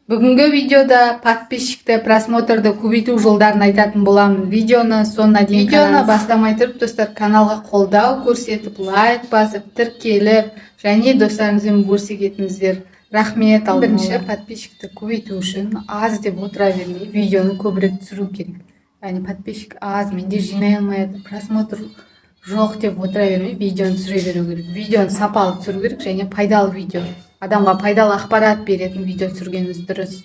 Бүгінгі видеода подписчикті просмотрды көбейту жолдарын айтатын боламын. Видеоны соңына дейін видеоны бастамай тұрып, достар, каналға қолдау көрсетіп, лайк басып, тіркеліп, және достарыңызбен бөлісе кетіңіздер. Рахмет. Бірінші подписчикті көбейту үшін аз деп отыра бермей, видеоны көбірек түсіру керек. Яғни подписчик аз, менде жинай алмайды, просмотр жоқ деп отыра бермей, видеоны түсіре беру керек. Видеоны сапалы түсіру керек және пайдалы видео. Адамға пайдалы ақпарат беретін видео түсіргеніңіз дұрыс.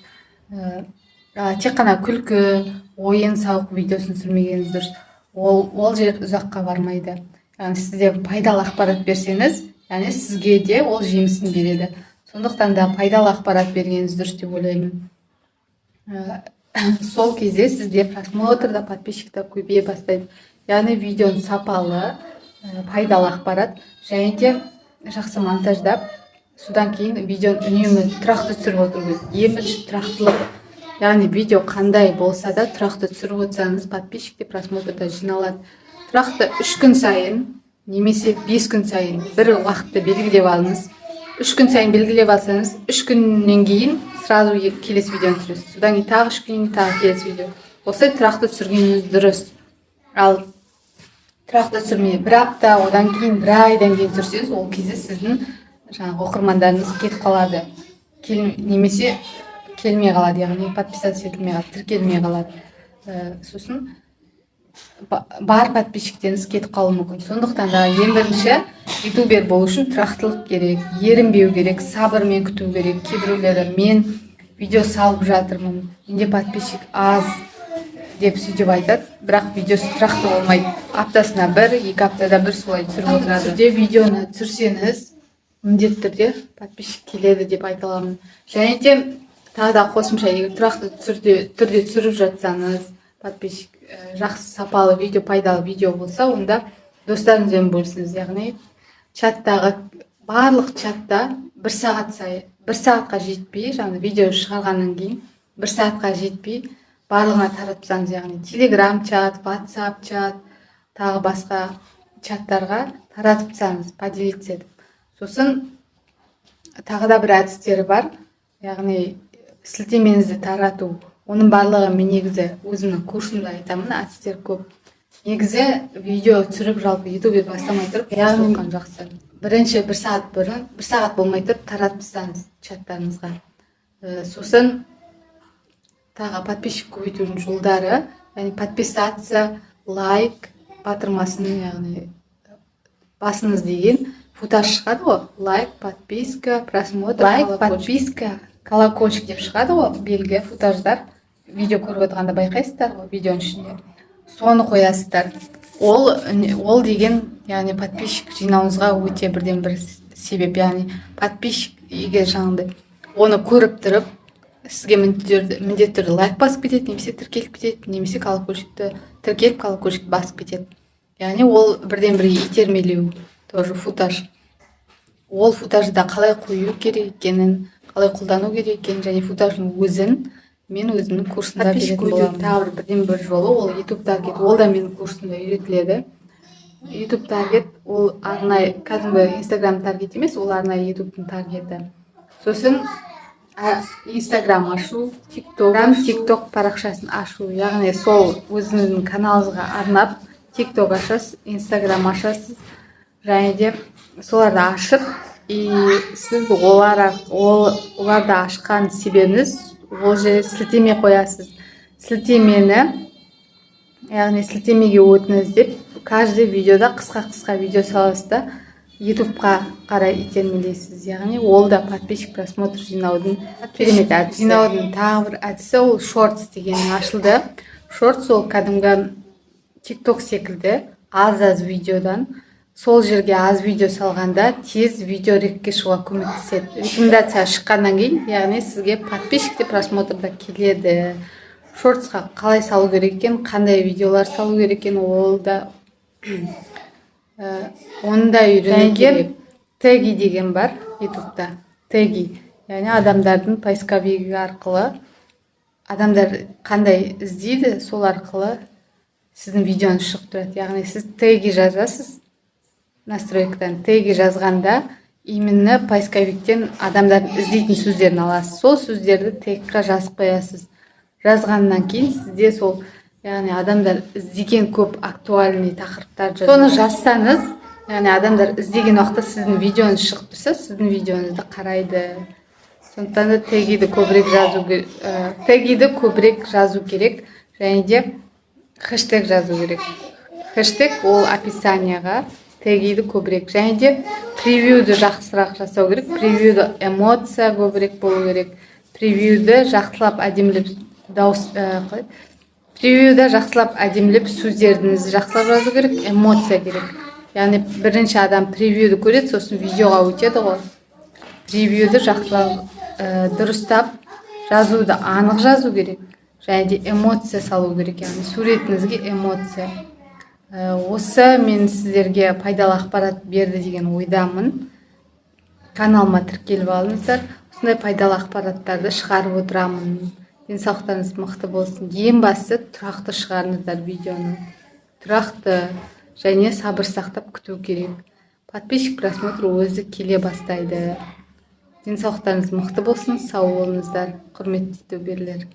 Тек қана күлкі, ойын сауық видеосын түсірмегеніңіз дұрыс. Ол жер ұзаққа бармайды. Яғни сізде пайдалы ақпарат берсеңіз, яғни сізге де ол жемісін береді. Сондықтан да пайдалы ақпарат бергеніңіз дұрыс деп ойлаймын. Сол кезде сізде просмотрда, подписчикта көбейе бастайды. Яғни видеоны сапалы, пайдалы ақпарат және де жақсы монтаждап, содан кейін видеоны үнемі тұрақты түсіріп отыру керек. Ең бірінші тұрақтылық. Яғни видео қандай болса да тұрақты түсіріп отырсаңыз, подписчикте просмотрда жиналады. Тұрақты 3 күн сайын немесе 5 күн сайын бір уақытты белгілеп алыңыз. 3 күн сайын белгілеп алсаңыз, 3 күннен кейін сразу келесі видеоны түсіресіз. Содан кейін тағы 3 күннен тағы келесі видео. Осылай тұрақты түсіргеніңіз дұрыс. Ал тұрақты түсірмей бір апта, одан кейін бір айдан кейін түсірсеңіз, ол кезде сіздің оқырмандарыңыз кетіп қалады, немесе келмей қалады, яғни подписаться етілмей қалады, тіркелмей қалады. Сосын бар подписчиктеріңіз кетіп қалуы мүмкін. Сондықтан да ең бірінші ютубер болу үшін тұрақтылық керек, ерінбеу керек, сабырмен күту керек. Кейбіреулері мен видео салып жатырмын, менде подписчик аз деп сөйтіп айтады, бірақ видеосы тұрақты болмайды. Аптасына бір, 2 аптада бір солай түсіріп отырады. Сізде видеоны түсірсеңіз, міндетті түрде подписчик келеді деп айта аламын. Және де тағы да қосымша, егер тұрақты түрде түсіріп жатсаңыз, подписчик жақсы сапалы видео, пайдалы видео болса, онда достарыңызбен бөлісіңіз. Яғни чаттағы барлық чатта 1 сағатқа жетпей, жаңағы видео шығарғаннан кейін 1 сағатқа жетпей барлығына таратсаңыз, яғни Telegram чат, WhatsApp чат, тағы басқа чаттарға таратыпсаңыз, поделиться етіп. Сосын тағы да бір әдістері бар, яғни сілтемеңізді тарату. Оның барлығы мен негізі өзімнің курсымда айтамын, әдістер көп. Негізі видео түсіріп жалпы ютубе бастамай тұрып, яғни жақсы. Бірінші 1 сағат бұрын, 1 сағат болмай тұрып таратыпсаңыз чаттарыңызға. Сосын тағы подписчик көбейтудің жолдары, яғни подписаться, лайк батырмасын, яғни басыңыз деген футаж шығады ғой, лайк, подписка, просмотр, лайк, подписка, колокольчик деп шығады ғой, белгі, футаждар. Видео көріп отырғанда байқайсыздар ғой, видеоның ішінде. Соны қоясыздар. Ол деген, яғни подписчик жинауыңызға өте бірден бір себеп, яғни подписчик егер жаңағыдай оны көріп тұрып, сізге міндетті түрде лайк басып кетеді, немесе тіркеліп кетеді, немесе колокольчикті тіркеліп, колокольчикті басып кетеді. Яғни ол бірден бірге итермелеу, тоже футаж. Ол футажды қалай қою керек екенін, қалай қолдану керек екенін, және футаждың өзін мен өзімнің курсында беретін боламын. Тағы бірден бір жолы, ол YouTube таргет, ол да менің курсымда үйретіледі. YouTube таргет, ол арнайы, кәдімгі Instagram таргет емес, ол арнайы YouTube'тың таргеті. Сосын Instagram ашу, TikTok парақшасын ашу, яғни сол өзіңіздің каналыңызға арнап TikTok ашасыз, Instagram ашасыз, және де соларды ашып, сіз оларды ашқан себебіңіз, ол жерде сілтеме қоясыз. Сілтемені, яғни сілтемеге өтіңіз деп, каждый видеода қысқа видео саласыз да, ютубқа қарай итермелейсіз. Яғни ол да подписчик просмотр жинаудың керемет әдісі. Жинаудың тағы бір әдісі, ол шортс деген ашылды. Шортс ол кәдімгі TikTok секілді аз видеодан, сол жерге аз видео салғанда тез видео рекке шығуға көмектеседі. Рекомендация шыққаннан кейін, яғни сізге подписчикте просмотрда келеді. Шортсқа қалай салу керек екен, қандай видеолар салу керек екен, ол да оны да үйрену керек. Теги деген бар ютубта. Теги, яғни адамдардың поисковигі арқылы, адамдар қандай іздейді, сол арқылы сіздің видеоны шығып тұрады. Яғни сіз теги жазасыз, настройкадан теги жазғанда, именно поисковиктен адамдардың іздейтін сөздерін аласыз. Сол сөздерді тегке жазып қоясыз. Жазғаннан кейін сізде сол, яғни адамдар іздеген көп актуальный тақырыптар соны жазсаңыз, яғни адамдар іздеген уақытта сіздің видеоңыз шығып тұрса, сіздің видеоңызды қарайды. Сондықтан да тегиді көбірек жазу керек, және де хэштег жазу керек. Хэштег ол описанияға, тегиді көбірек, және де превьюді жақсырақ жасау керек. Превьюді эмоция көбірек болу керек. Превьюді жақсылап әдемілеп превьюда жақсылап әдемілеп сөздеріңізді жақсылап жазу керек, эмоция керек. Яғни бірінші адам превьюді көреді, сосын видеоға өтеді ғой. Превьюді жақсылап дұрыстап жазуды анық жазу керек, және де эмоция салу керек, яғни суретіңізге эмоция. Осы мен сіздерге пайдалы ақпарат берді деген ойдамын. Каналыма тіркеліп алыңыздар. Осындай пайдалы ақпараттарды шығарып отырамын. Денсаулықтарыңыз мықты болсын. Ең бастысы тұрақты шығарыңыздар видеоны. Тұрақты және сабыр сақтап күту керек. Подписчик просмотр өзі келе бастайды. Денсаулықтарыңыз мықты болсын. Сау болыңыздар, құрметті ютуберлер.